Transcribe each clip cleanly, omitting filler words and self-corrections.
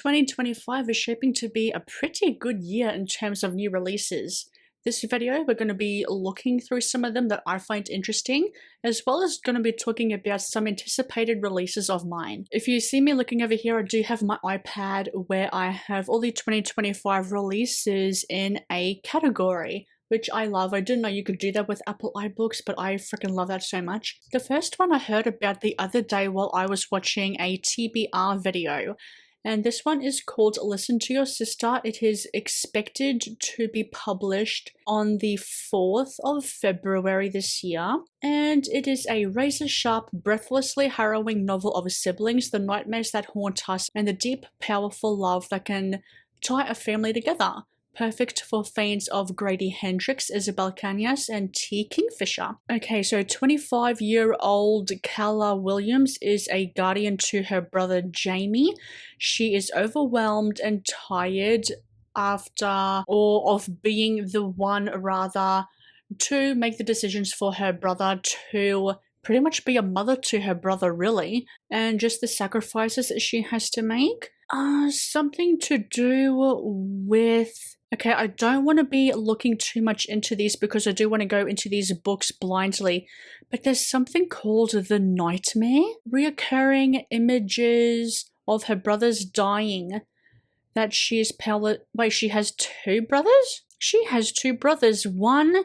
2025 is shaping to be a pretty good year in terms of new releases. This video, we're going to be looking through some of them that I find interesting, as well as going to be talking about some anticipated releases of mine. If you see me looking over here, I do have my iPad where I have all the 2025 releases in a category, which I love. I didn't know you could do that with Apple iBooks, but I freaking love that so much. The first one I heard about the other day while I was watching a TBR video. And this one is called Listen to Your Sister. It is expected to be published on the 4th of February this year. And it is a razor-sharp, breathlessly harrowing novel of siblings, the nightmares that haunt us, and the deep, powerful love that can tie a family together. Perfect for fans of Grady Hendrix, Isabel Cañas, and T. Kingfisher. Okay, so 25-year-old Calla Williams is a guardian to her brother Jamie. She is overwhelmed and tired of being the one rather to make the decisions for her brother, to pretty much be a mother to her brother, really, and just the sacrifices that she has to make. Something to do with... Okay, I don't want to be looking too much into these because I do want to go into these books blindly, but there's something called The Nightmare. Reoccurring images of her brothers dying, that she is Wait, she has two brothers? She has two brothers. One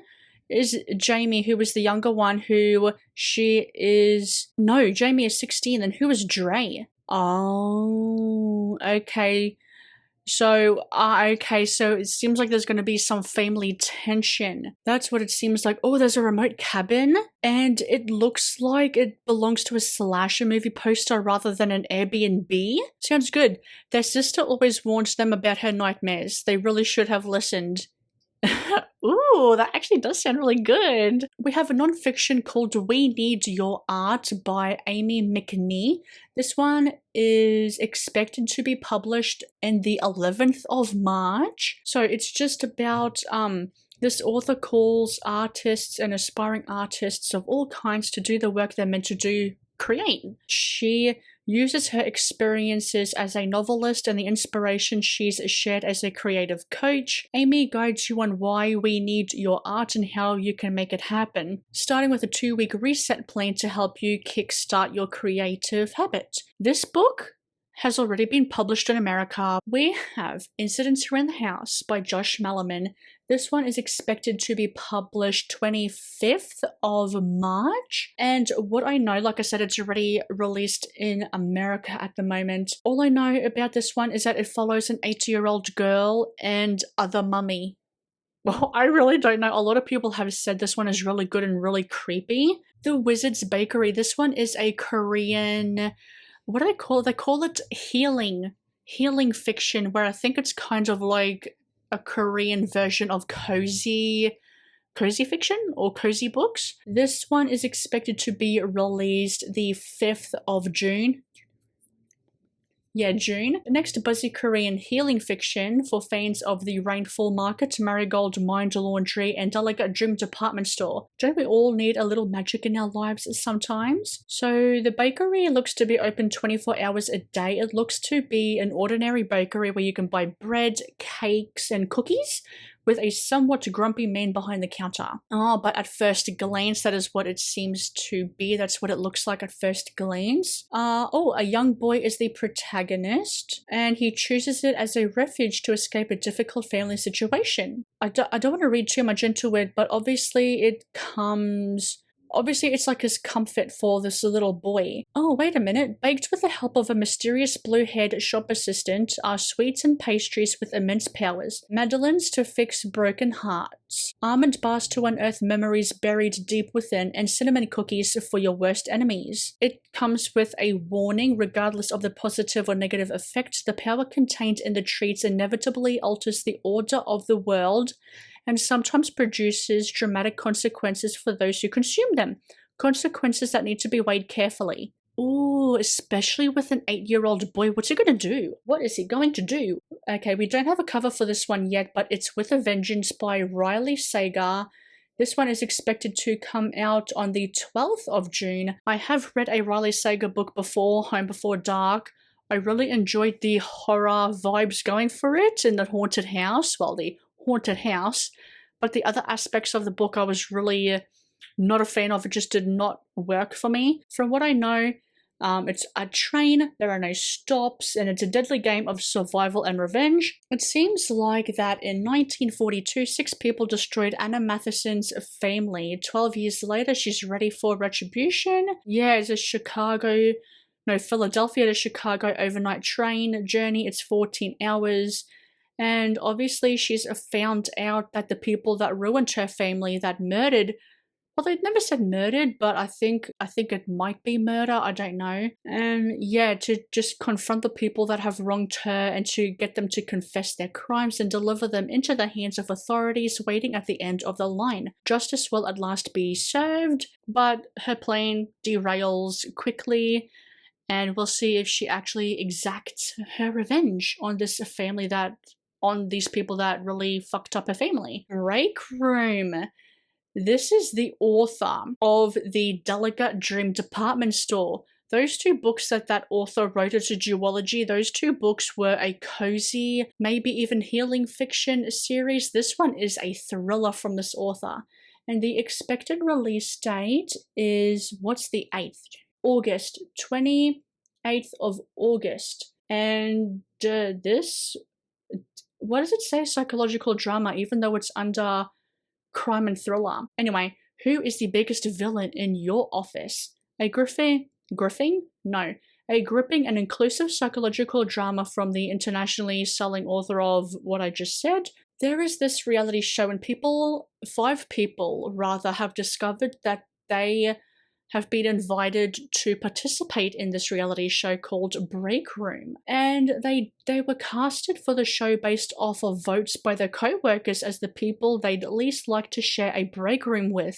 is Jamie, who is the younger one, who she is... No, Jamie is 16, and who is Dre? Oh, okay. So it seems like there's going to be some family tension. That's what it seems like. Oh, there's a remote cabin, and it looks like it belongs to a slasher movie poster rather than an Airbnb. Sounds good. Their sister always warns them about her nightmares. They really should have listened. Ooh, that actually does sound really good. We have a non-fiction called We Need Your Art by Amy McNee. This one is expected to be published in the 11th of March. So it's just about, this author calls artists and aspiring artists of all kinds to do the work they're meant to create. She uses her experiences as a novelist and the inspiration she's shared as a creative coach. Amy guides you on why we need your art and how you can make it happen, starting with a 2-week reset plan to help you kickstart your creative habit. This book has already been published in America. We have Incidents Around the House by Josh Malerman. This one is expected to be published 25th of March. And what I know, like I said, it's already released in America at the moment. All I know about this one is that it follows an 80-year-old girl and other mummy. Well, I really don't know. A lot of people have said this one is really good and really creepy. The Wizard's Bakery. This one is a Korean... What do they call it? They call it healing fiction, where I think it's kind of like a Korean version of cozy fiction or cozy books. This one is expected to be released the 5th of June. Yeah, June. The next buzzy Korean healing fiction for fans of the Rainfall Market, Marigold Mind Laundry, and Delicate Dream Department Store. Don't we all need a little magic in our lives sometimes? So the bakery looks to be open 24 hours a day. It looks to be an ordinary bakery where you can buy bread, cakes, and cookies, with a somewhat grumpy man behind the counter. But at first glance, that is what it seems to be. That's what it looks like at first glance. A young boy is the protagonist, and he chooses it as a refuge to escape a difficult family situation. I don't want to read too much into it, but obviously it's like his comfort for this little boy. Oh, wait a minute. Baked with the help of a mysterious blue-haired shop assistant are sweets and pastries with immense powers. Madeleines to fix broken hearts. Almond bars to unearth memories buried deep within, and cinnamon cookies for your worst enemies. It comes with a warning. Regardless of the positive or negative effect, the power contained in the treats inevitably alters the order of the world and sometimes produces dramatic consequences for those who consume them. Consequences that need to be weighed carefully. Ooh, especially with an 8-year-old boy. What's he gonna do? What is he going to do? Okay, we don't have a cover for this one yet, but it's With a Vengeance by Riley Sager. This one is expected to come out on the 12th of June. I have read a Riley Sager book before, Home Before Dark. I really enjoyed the horror vibes going for it in the haunted house. Well, the haunted house. But the other aspects of the book I was really not a fan of. It just did not work for me. From what I know, it's a train, there are no stops, and it's a deadly game of survival and revenge. It seems like that in 1942, 6 people destroyed Anna Matheson's family. 12 years later, she's ready for retribution. Yeah, it's a Philadelphia to Chicago overnight train journey. It's 14 hours. And obviously she's found out that the people that ruined her family, that murdered, well, they'd never said murdered, but I think it might be murder, I don't know. And yeah, to just confront the people that have wronged her and to get them to confess their crimes and deliver them into the hands of authorities waiting at the end of the line. Justice will at last be served, but her plane derails quickly, and we'll see if she actually exacts her revenge on this family on these people that really fucked up her family. Break Room. This is the author of the Delegate Dream Department Store. Those 2 books that author wrote as a duology, those 2 books were a cozy, maybe even healing fiction series. This one is a thriller from this author. And the expected release date is, what's the 8th? August, 28th of August. And this, what does it say? Psychological drama, even though it's under crime and thriller. Anyway, who is the biggest villain in your office? A gripping and inclusive psychological drama from the internationally selling author of what I just said. There is this reality show and 5 people rather have discovered that they have been invited to participate in this reality show called Break Room. And they were casted for the show based off of votes by their co-workers as the people they'd least like to share a break room with.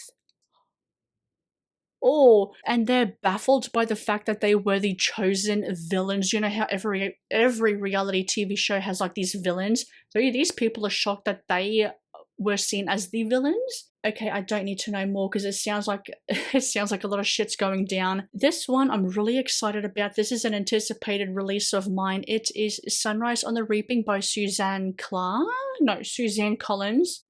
Oh, and they're baffled by the fact that they were the chosen villains. You know how every reality TV show has like these villains? So these people are shocked that they were seen as the villains. Okay, I don't need to know more because it sounds like a lot of shit's going down. This one I'm really excited about. This is an anticipated release of mine. It is Sunrise on the Reaping by Suzanne Collins,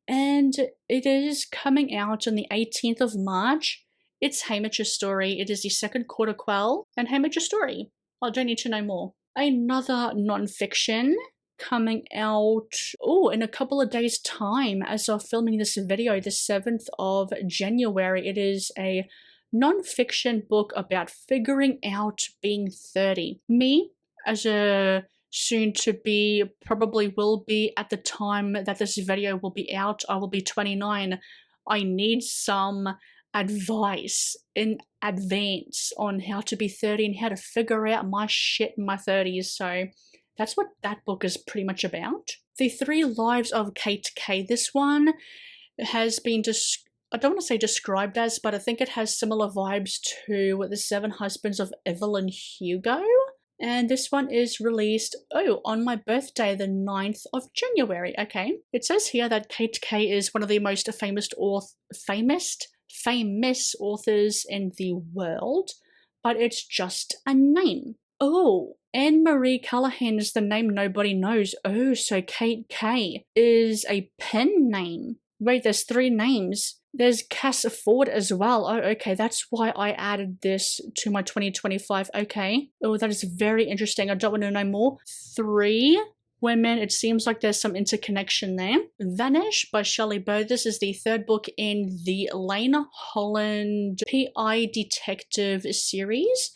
and it is coming out on the 18th of March. It's Haymitch's story. It is the second quarter quell, and Haymitch's story. I don't need to know more. Another non-fiction coming out in a couple of days time as of filming this video, the 7th of January. It is a non-fiction book about figuring out being 30. Me, as a soon to be, probably will be at the time that this video will be out, I will be 29. I need some advice in advance on how to be 30 and how to figure out my shit in my 30s. So that's what that book is pretty much about. The 3 Lives of Kate Kay. This one has been, I don't want to say described as, but I think it has similar vibes to The 7 Husbands of Evelyn Hugo. And this one is released, on my birthday, the 9th of January. Okay. It says here that Kate Kay is one of the most famous authors in the world, but it's just a name. Oh, Anne-Marie Callahan is the name nobody knows. Oh, so Kate Kay is a pen name. Wait, there's 3 names. There's Cass Ford as well. Oh, okay, that's why I added this to my 2025. Okay. Oh, that is very interesting. I don't want to know more. 3 women. It seems like there's some interconnection there. Vanish by Shelley Bird. This is the 3rd book in the Lane Holland PI Detective series.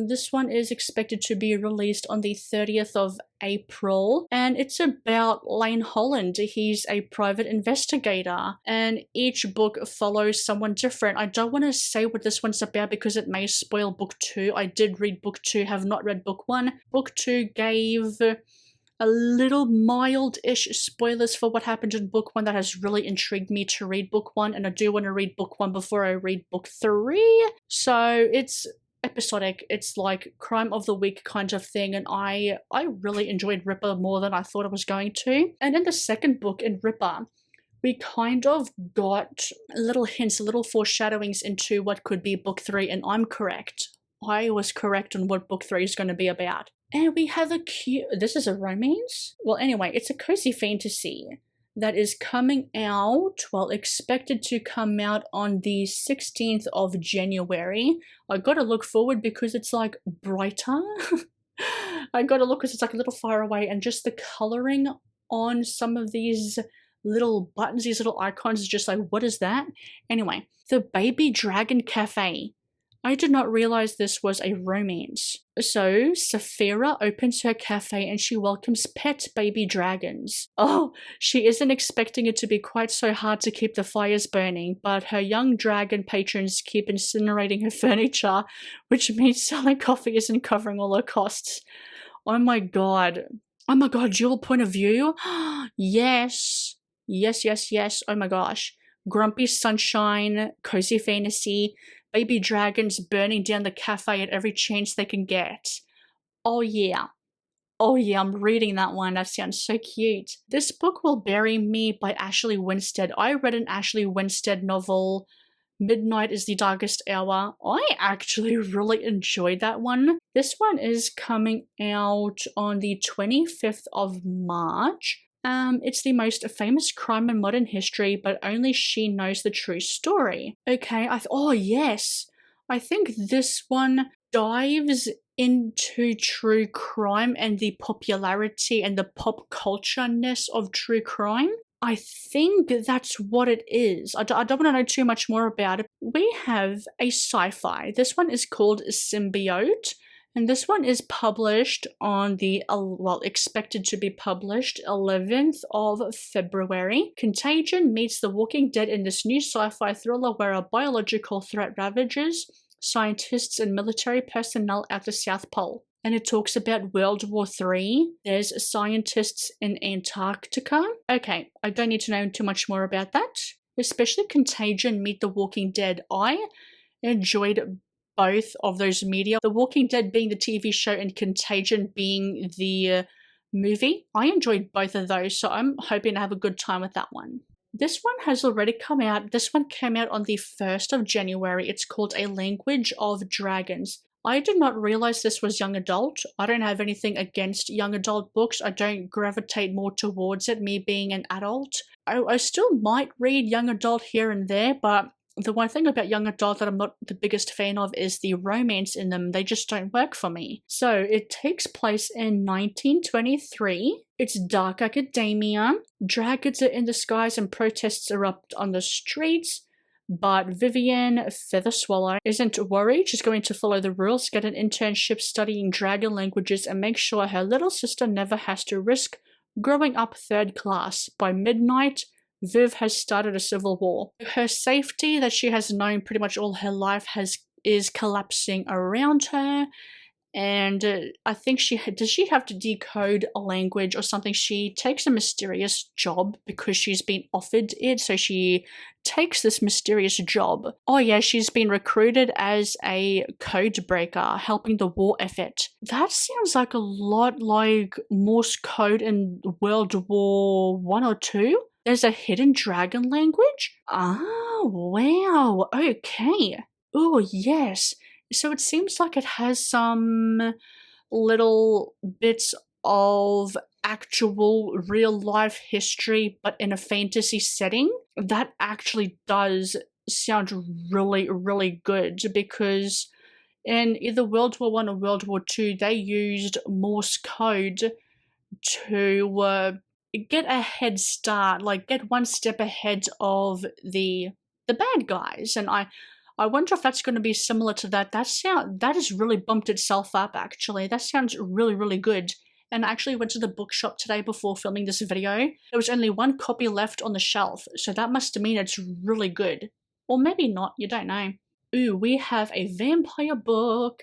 This one is expected to be released on the 30th of April, and it's about Lane Holland. He's a private investigator, and each book follows someone different. I don't want to say what this one's about because it may spoil book 2. I did read book 2, have not read book 1. Book 2 gave a little mild-ish spoilers for what happened in book 1 that has really intrigued me to read book 1, and I do want to read book 1 before I read book 3. So it's episodic. It's like crime of the week kind of thing, and I really enjoyed Ripper more than I thought I was going to. And in the 2nd book in Ripper, we kind of got little hints, little foreshadowings into what could be book 3, and I'm correct. I was correct on what book 3 is going to be about. And we have a cute, this is a romance? Well, anyway, it's a cozy fantasy that is coming out, well, expected to come out on the 16th of January. I gotta look forward because it's like brighter. I gotta look because it's like a little far away, and just the coloring on some of these little buttons, these little icons, is just like, what is that? Anyway, the Baby Dragon Cafe. I did not realize this was a romance. So, Saphira opens her cafe and she welcomes pet baby dragons. Oh, she isn't expecting it to be quite so hard to keep the fires burning, but her young dragon patrons keep incinerating her furniture, which means selling coffee isn't covering all her costs. Oh my god. Oh my god, dual point of view? Yes. Yes, yes, yes. Oh my gosh. Grumpy sunshine, cozy fantasy, baby dragons burning down the cafe at every chance they can get. Oh yeah. Oh yeah, I'm reading that one. That sounds so cute. This book Will Bury Me by Ashley Winstead. I read an Ashley Winstead novel, Midnight is the Darkest Hour. I actually really enjoyed that one. This one is coming out on the 25th of March. It's the most famous crime in modern history, but only she knows the true story. Okay, oh yes. I think this one dives into true crime and the popularity and the pop culture-ness of true crime. I think that's what it is. I don't want to know too much more about it. We have a sci-fi. This one is called Symbiote. And this one is published on the, well, expected to be published 11th of February. Contagion meets The Walking Dead in this new sci-fi thriller where a biological threat ravages scientists and military personnel at the South Pole. And it talks about World War III. There's scientists in Antarctica. Okay, I don't need to know too much more about that. Especially Contagion Meet The Walking Dead. I enjoyed both of those media. The Walking Dead being the TV show and Contagion being the movie. I enjoyed both of those, so I'm hoping to have a good time with that one. This one has already come out. This one came out on the 1st of January. It's called A Language of Dragons. I did not realize this was young adult. I don't have anything against young adult books. I don't gravitate more towards it, me being an adult. I still might read young adult here and there, but the one thing about young adult that I'm not the biggest fan of is the romance in them. They just don't work for me. So it takes place in 1923. It's dark academia. Dragons are in the skies and protests erupt on the streets. But Vivian Featherswallow isn't worried. She's going to follow the rules, get an internship studying dragon languages, and make sure her little sister never has to risk growing up third class. By midnight, Viv has started a civil war. Her safety that she has known pretty much all her life is collapsing around her, and I think does she have to decode a language or something? She takes a mysterious job because she's been offered it, so she takes this mysterious job. Oh yeah, she's been recruited as a code breaker, helping the war effort. That sounds like a lot like Morse code in World War I or II. There's a hidden dragon language? Ah, wow, okay. Oh, yes. So it seems like it has some little bits of actual real life history, but in a fantasy setting. That actually does sound really, really good, because in either World War I or World War II, they used Morse code to get a head start, like get one step ahead of the bad guys. And I wonder if that's going to be similar to that. That has really bumped itself up, actually. That sounds really, really good. And I actually went to the bookshop today before filming this video. There was only one copy left on the shelf, so that must mean it's really good. Or maybe not, you don't know. Ooh, we have a vampire book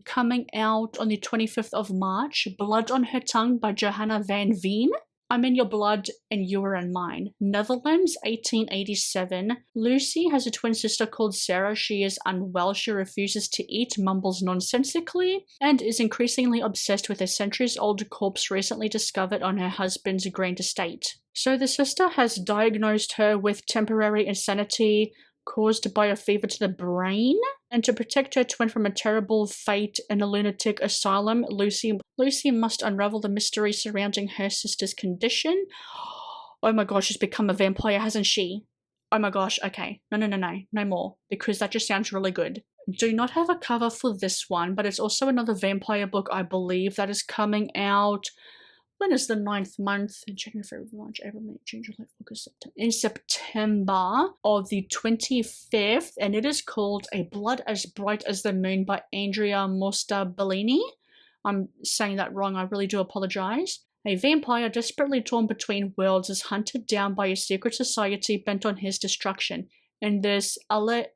coming out on the 25th of March. Blood on Her Tongue by Johanna van Veen. I'm in your blood and you are in mine. Netherlands, 1887. Lucy has a twin sister called Sarah. She is unwell. She refuses to eat, mumbles nonsensically, and is increasingly obsessed with a centuries-old corpse recently discovered on her husband's grand estate. So the sister has diagnosed her with temporary insanity caused by a fever to the brain, And to protect her twin from a terrible fate in a lunatic asylum, Lucy must unravel the mystery surrounding her sister's condition. Oh my gosh, she's become a vampire, hasn't she? Oh my gosh, okay. No more. Because that just sounds really good. Do not have a cover for this one, but it's also another vampire book, I believe, that is coming out. When is the 9th month? January, February, March, April, May, June, July, August, September. In September of the 25th, and it is called A Blood as Bright as the Moon by Andrea Mostabellini. I'm saying that wrong, I really do apologize. A vampire desperately torn between worlds is hunted down by a secret society bent on his destruction. In this elegiac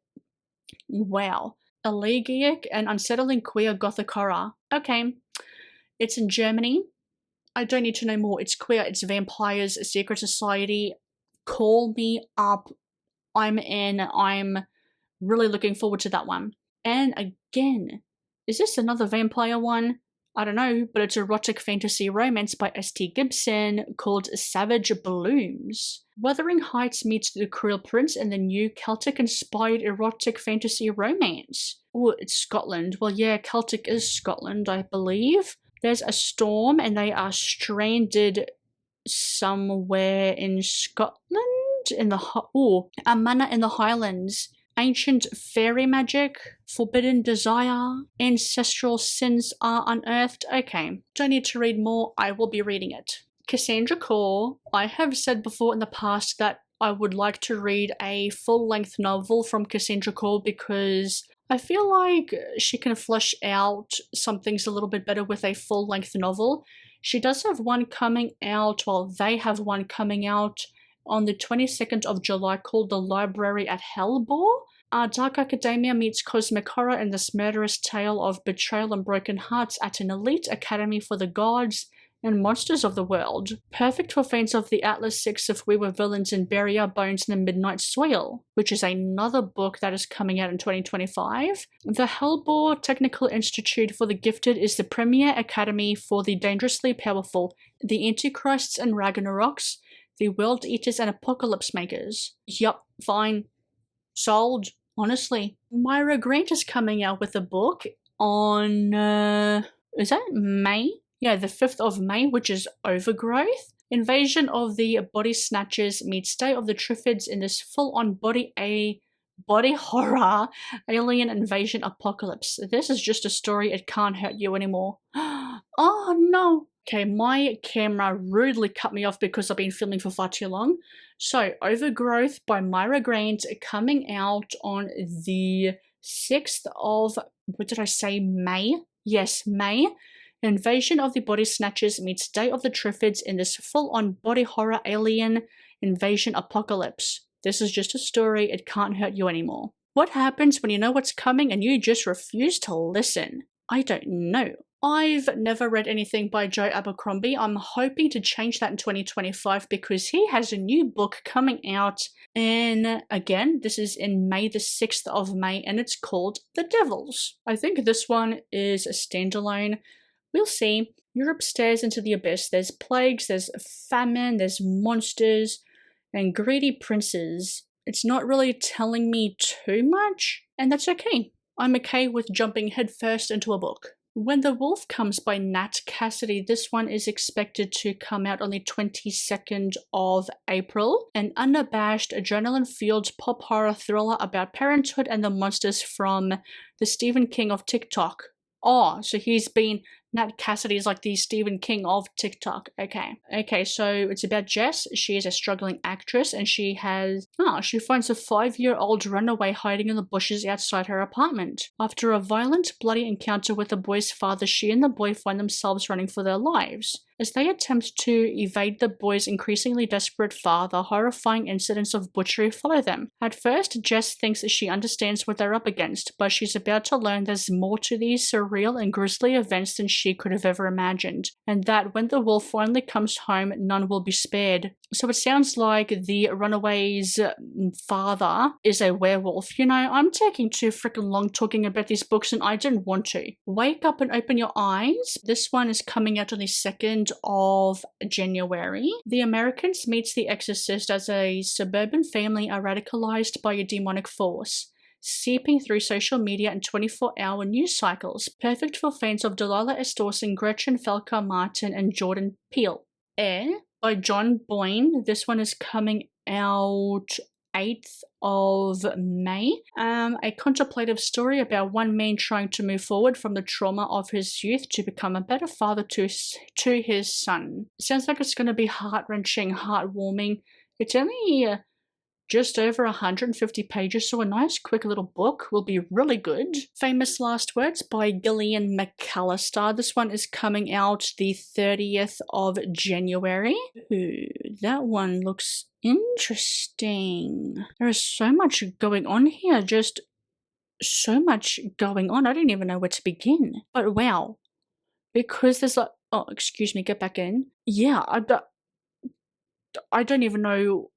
and unsettling queer gothic horror. Okay, it's in Germany. I don't need to know more. It's queer, it's vampires, a secret society. Call me up. I'm in. I'm really looking forward to that one. And again, is this another vampire one? I don't know, but it's erotic fantasy romance by S.T. Gibson called Savage Blooms. Wuthering Heights meets The Cruel Prince in the new Celtic-inspired erotic fantasy romance. Oh, it's Scotland. Well, yeah, Celtic is Scotland, I believe. There's a storm and they are stranded somewhere in Scotland? A manor in the Highlands. Ancient fairy magic, forbidden desire, ancestral sins are unearthed. Okay, don't need to read more, I will be reading it. Cassandra Khor. I have said before in the past that I would like to read a full-length novel from Cassandra Khor because I feel like she can flesh out some things a little bit better with a full-length novel. She does have one coming out, well, they have one coming out on the 22nd of July called The Library at Hellbore. Dark Academia meets cosmic horror in this murderous tale of betrayal and broken hearts at an elite academy for the gods and monsters of the world. Perfect for fans of the Atlas Six if we were villains and bury our bones in the midnight soil, which is another book that is coming out in 2025. The Hellbore Technical Institute for the Gifted is the premier academy for the dangerously powerful, the Antichrists and Ragnaroks, the World Eaters and Apocalypse Makers. Yup, fine. Sold. Honestly. Myra Grant is coming out with a book on, is that May? Yeah, the 5th of May, which is Overgrowth. Invasion of the Body Snatchers meets Day of the Triffids in this full-on body horror alien invasion apocalypse. This is just a story, it can't hurt you anymore. Oh no! Okay, my camera rudely cut me off because I've been filming for far too long. So, Overgrowth by Myra Grant coming out on the 6th of, what did I say, May? Yes, May. Invasion of the Body Snatchers meets Day of the Triffids in this full-on body horror alien invasion apocalypse. This is just a story, it can't hurt you anymore. What happens when you know what's coming and you just refuse to listen? I don't know. I've never read anything by Joe Abercrombie. I'm hoping to change that in 2025 because he has a new book coming out in, again, this is in May, the 6th of May, and it's called The Devils. I think this one is a standalone. We'll see. Europe stares into the abyss. There's plagues, there's famine, there's monsters, and greedy princes. It's not really telling me too much, and that's okay. I'm okay with jumping headfirst into a book. When the Wolf Comes by Nat Cassidy, this one is expected to come out on the 22nd of April. An unabashed, adrenaline-fueled pop horror thriller about parenthood and the monsters from the Stephen King of TikTok. Oh, so Nat Cassidy is like the Stephen King of TikTok. Okay, so it's about Jess. She is a struggling actress and she finds a 5-year-old runaway hiding in the bushes outside her apartment. After a violent, bloody encounter with the boy's father, she and the boy find themselves running for their lives. As they attempt to evade the boy's increasingly desperate father, horrifying incidents of butchery follow them. At first, Jess thinks she understands what they're up against, but she's about to learn there's more to these surreal and grisly events than she could have ever imagined, and that when the wolf finally comes home, none will be spared. So it sounds like the runaway's father is a werewolf. You know, I'm taking too freaking long talking about these books and I didn't want to. Wake up and open your eyes. This one is coming out on the 2nd of January. The Americans meets The Exorcist as a suburban family are radicalized by a demonic force. seeping through social media and 24-hour news cycles, perfect for fans of Delilah S. Dawson, Gretchen Felker Martin, and Jordan Peele. Air by John Boyne. This one is coming out 8th of May. A contemplative story about one man trying to move forward from the trauma of his youth to become a better father to his son. Sounds like it's going to be heart-wrenching, heartwarming. It's only just over 150 pages, so a nice quick little book will be really good. Famous Last Words by Gillian McAllister. This one is coming out the 30th of January. Ooh, that one looks interesting. There is so much going on here, just so much going on. I don't even know where to begin. But wow, because there's like, oh, excuse me, get back in. Yeah, I don't even know.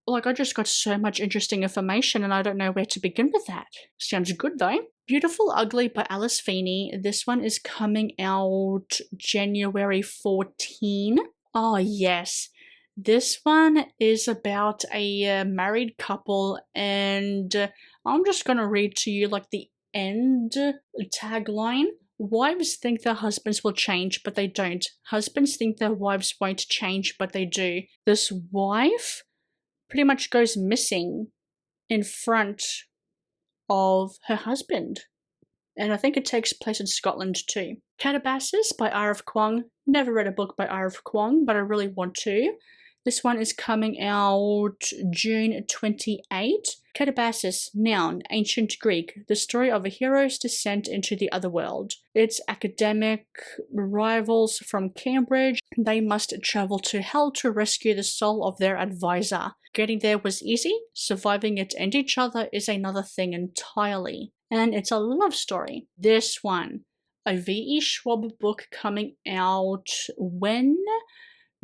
Like, I just got so much interesting information and I don't know where to begin with that. Sounds good though. Beautiful Ugly by Alice Feeney. This one is coming out January 14. Oh yes. This one is about a married couple, and I'm just gonna read to you like the end tagline. Wives think their husbands will change, but they don't. Husbands think their wives won't change, but they do. This wife pretty much goes missing in front of her husband. And I think it takes place in Scotland too. Calabasas by R.F. Kuang. Never read a book by R.F. Kuang, but I really want to. This one is coming out June 28. Calabasas, noun, ancient Greek, the story of a hero's descent into the other world. It's academic rivals from Cambridge. They must travel to hell to rescue the soul of their advisor. Getting there was easy, surviving it and each other is another thing entirely. And it's a love story. This one, a V.E. Schwab book coming out when?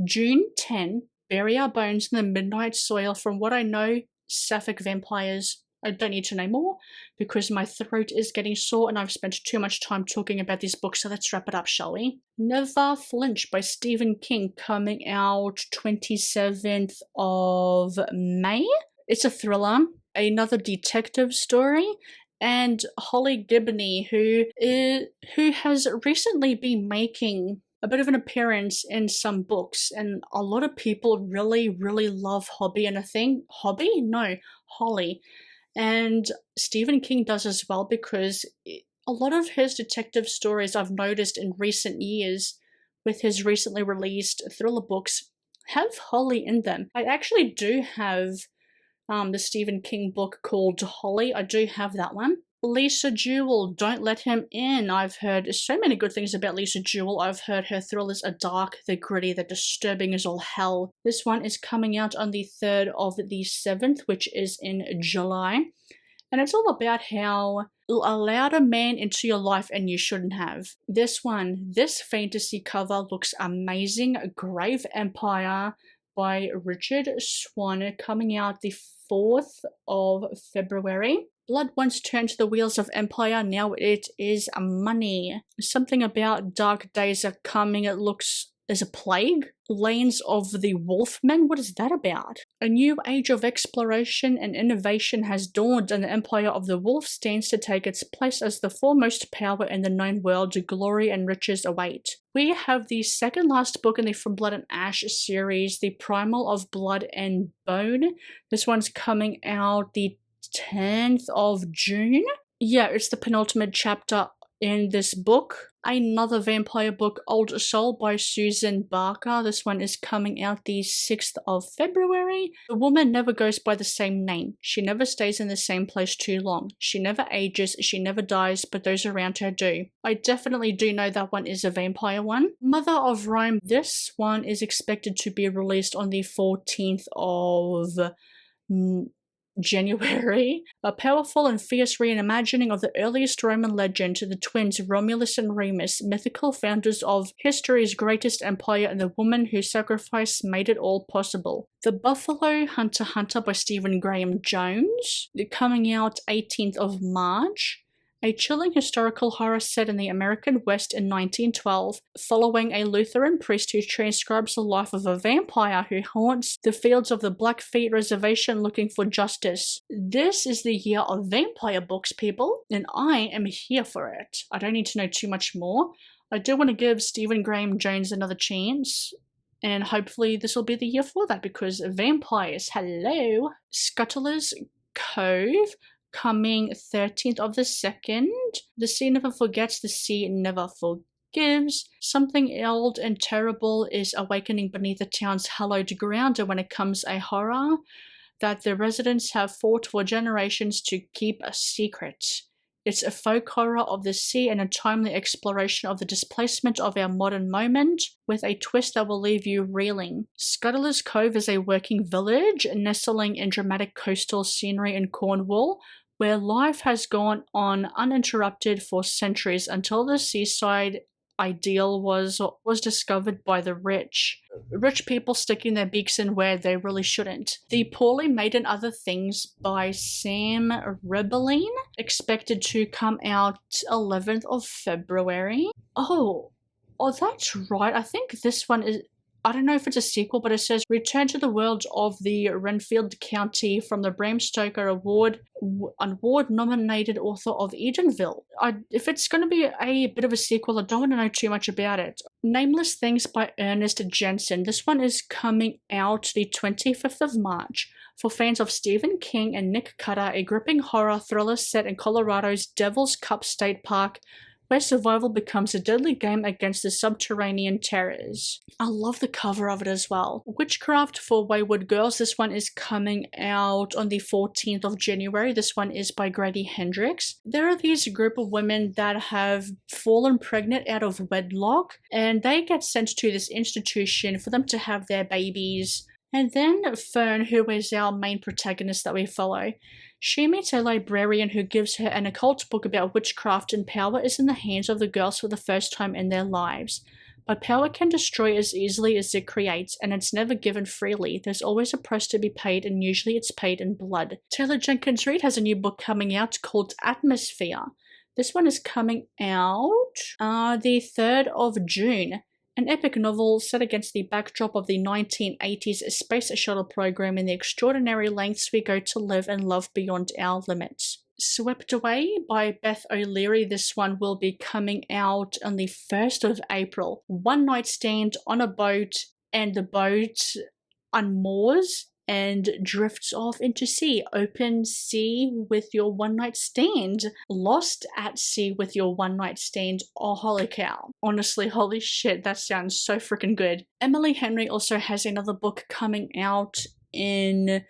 June 10. Bury Our Bones in the Midnight Soil. From what I know, sapphic vampires. I don't need to know more because my throat is getting sore and I've spent too much time talking about these books, so let's wrap it up, shall we? Never Flinch by Stephen King coming out 27th of May. It's a thriller, another detective story, and Holly Gibney, who has recently been making a bit of an appearance in some books, and a lot of people really love Holly, and Stephen King does as well, because a lot of his detective stories I've noticed in recent years with his recently released thriller books have Holly in them. I actually do have the Stephen King book called Holly. I do have that one. Lisa Jewell, Don't Let Him In. I've heard so many good things about Lisa Jewell. I've heard her thrillers are dark, they're gritty, they're disturbing as all hell. This one is coming out on the 3rd of the 7th, which is in July. And it's all about how you allowed a man into your life and you shouldn't have. This fantasy cover looks amazing. Grave Empire by Richard Swan, coming out the 4th of February. Blood once turned the wheels of empire, now it is money. Something about dark days are coming, it looks as a plague. Lanes of the Wolfmen, what is that about? A new age of exploration and innovation has dawned, and the Empire of the Wolf stands to take its place as the foremost power in the known world. Glory and riches await. We have the second last book in the From Blood and Ash series, The Primal of Blood and Bone. This one's coming out the 10th of June. Yeah, it's the penultimate chapter in this book. Another vampire book, Old Soul by Susan Barker. This one is coming out the 6th of February. The woman never goes by the same name. She never stays in the same place too long. She never ages, she never dies, but those around her do. I definitely do know that one is a vampire one. Mother of Rhyme. This one is expected to be released on the 14th of January. A powerful and fierce reimagining of the earliest Roman legend, the twins Romulus and Remus, mythical founders of history's greatest empire, and the woman whose sacrifice made it all possible. The Buffalo Hunter by Stephen Graham Jones, coming out 18th of March. a chilling historical horror set in the American West in 1912, following a Lutheran priest who transcribes the life of a vampire who haunts the fields of the Blackfeet Reservation looking for justice. This is the year of vampire books, people, and I am here for it. I don't need to know too much more. I do want to give Stephen Graham Jones another chance, and hopefully this will be the year for that, because vampires, hello! Scuttler's Cove, coming 13th of the 2nd. The sea never forgets, the sea never forgives. Something old and terrible is awakening beneath the town's hallowed ground, and when it comes a horror that the residents have fought for generations to keep a secret. It's a folk horror of the sea and a timely exploration of the displacement of our modern moment, with a twist that will leave you reeling. Scuttler's Cove is a working village nestling in dramatic coastal scenery in Cornwall, where life has gone on uninterrupted for centuries until the seaside ideal was discovered by the rich. Rich people sticking their beaks in where they really shouldn't. The Poorly Made and Other Things by Sam Rebelline, expected to come out 11th of February. Oh, that's right. I think this one is, I don't know if it's a sequel, but it says Return to the World of the Renfield County from the Bram Stoker Award-nominated author of Edenville. If it's going to be a bit of a sequel, I don't want to know too much about it. Nameless Things by Ernest Jensen. This one is coming out the 25th of March. For fans of Stephen King and Nick Cutter, a gripping horror thriller set in Colorado's Devil's Cup State Park, where survival becomes a deadly game against the subterranean terrors. I love the cover of it as well. Witchcraft for Wayward Girls. This one is coming out on the 14th of January. This one is by Grady Hendrix. There are these group of women that have fallen pregnant out of wedlock, and they get sent to this institution for them to have their babies. And then Fern, who is our main protagonist that we follow, she meets a librarian who gives her an occult book about witchcraft, and power is in the hands of the girls for the first time in their lives. But power can destroy as easily as it creates, and it's never given freely. There's always a price to be paid, and usually it's paid in blood. Taylor Jenkins Reid has a new book coming out called Atmosphere. This one is coming out the 3rd of June. An epic novel set against the backdrop of the 1980s space shuttle program and the extraordinary lengths we go to live and love beyond our limits. Swept Away by Beth O'Leary. This one will be coming out on the 1st of April. One night stand on a boat, and the boat unmoors and drifts off into sea. Open sea with your one night stand. Lost at sea with your one night stand. Oh, holy cow. Honestly, holy shit, that sounds so freaking good. Emily Henry also has another book coming out in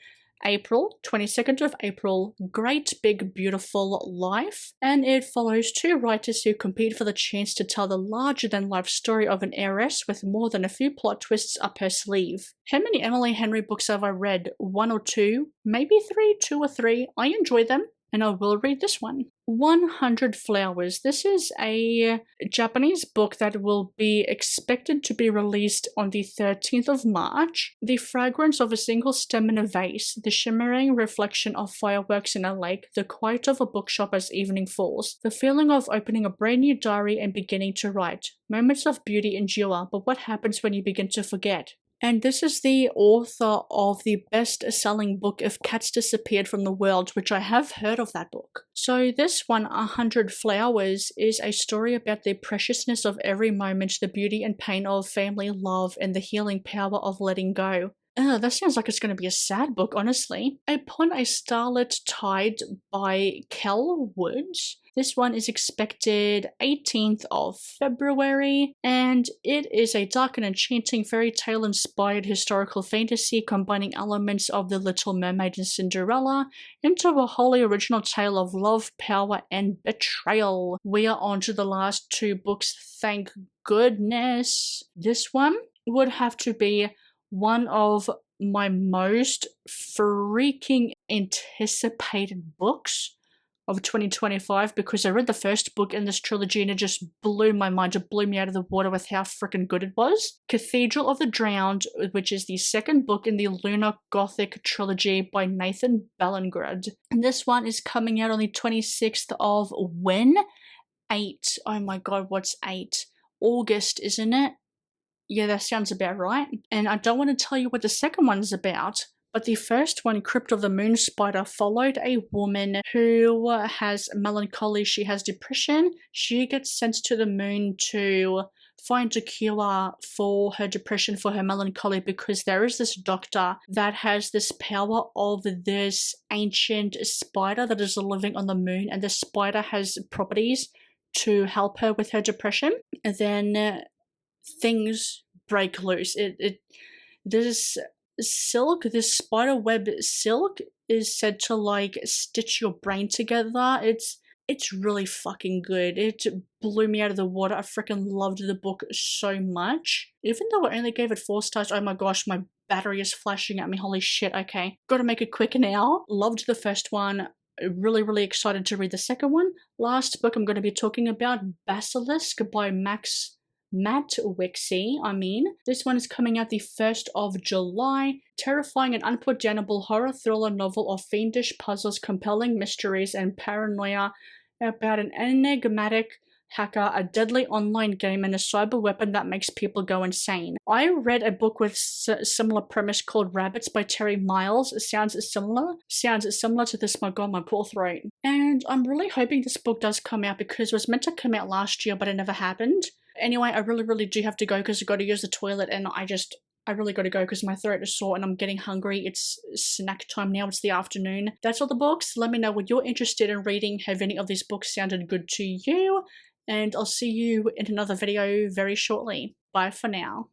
April, 22nd of April, Great Big Beautiful Life, and it follows two writers who compete for the chance to tell the larger-than-life story of an heiress with more than a few plot twists up her sleeve. How many Emily Henry books have I read? 1 or 2? Maybe 3? 2 or 3? I enjoy them, and I will read this one. 100 Flowers. This is a Japanese book that will be expected to be released on the 13th of March. The fragrance of a single stem in a vase, the shimmering reflection of fireworks in a lake, the quiet of a bookshop as evening falls, the feeling of opening a brand new diary and beginning to write. Moments of beauty endure, but what happens when you begin to forget? And this is the author of the best-selling book If Cats Disappeared from the World, which I have heard of that book. So this one, 100 Flowers, is a story about the preciousness of every moment, the beauty and pain of family love, and the healing power of letting go. That sounds like it's going to be a sad book, honestly. Upon a Starlit Tide by Kel Woods. This one is expected 18th of February, and it is a dark and enchanting fairy tale inspired historical fantasy combining elements of The Little Mermaid and Cinderella into a wholly original tale of love, power, and betrayal. We are on to the last 2 books, thank goodness. This one would have to be one of my most freaking anticipated books of 2025 because I read the first book in this trilogy and it just blew my mind. It blew me out of the water with how freaking good it was. Cathedral of the Drowned, which is the second book in the Lunar Gothic trilogy by Nathan Ballingrud. And this one is coming out on the 26th of when? 8. Oh my god, what's 8? August, isn't it? Yeah, that sounds about right. And I don't want to tell you what the second one is about, but the first one, Crypt of the Moon Spider, followed a woman who has melancholy, she has depression. She gets sent to the moon to find a cure for her depression, for her melancholy, because there is this doctor that has this power of this ancient spider that is living on the moon, and the spider has properties to help her with her depression. And then things break loose. This silk, this spider web silk is said to like stitch your brain together. It's really fucking good. It blew me out of the water. I freaking loved the book so much. Even though I only gave it 4 stars, oh my gosh, my battery is flashing at me. Holy shit, okay. Gotta make it quick now. Loved the first one. Really, really excited to read the second one. Last book I'm going to be talking about, Basilisk by Matt Wixie, This one is coming out the 1st of July. Terrifying and unputdownable horror thriller novel of fiendish puzzles, compelling mysteries, and paranoia about an enigmatic hacker, a deadly online game, and a cyber weapon that makes people go insane. I read a book with similar premise called Rabbits by Terry Miles. It sounds similar to this. My god, my poor throat. And I'm really hoping this book does come out because it was meant to come out last year, but it never happened. Anyway, I really do have to go because I got to use the toilet, and I really got to go because my throat is sore and I'm getting hungry. It's snack time now. It's the afternoon. That's all the books. Let me know what you're interested in reading. Have any of these books sounded good to you? And I'll see you in another video very shortly. Bye for now.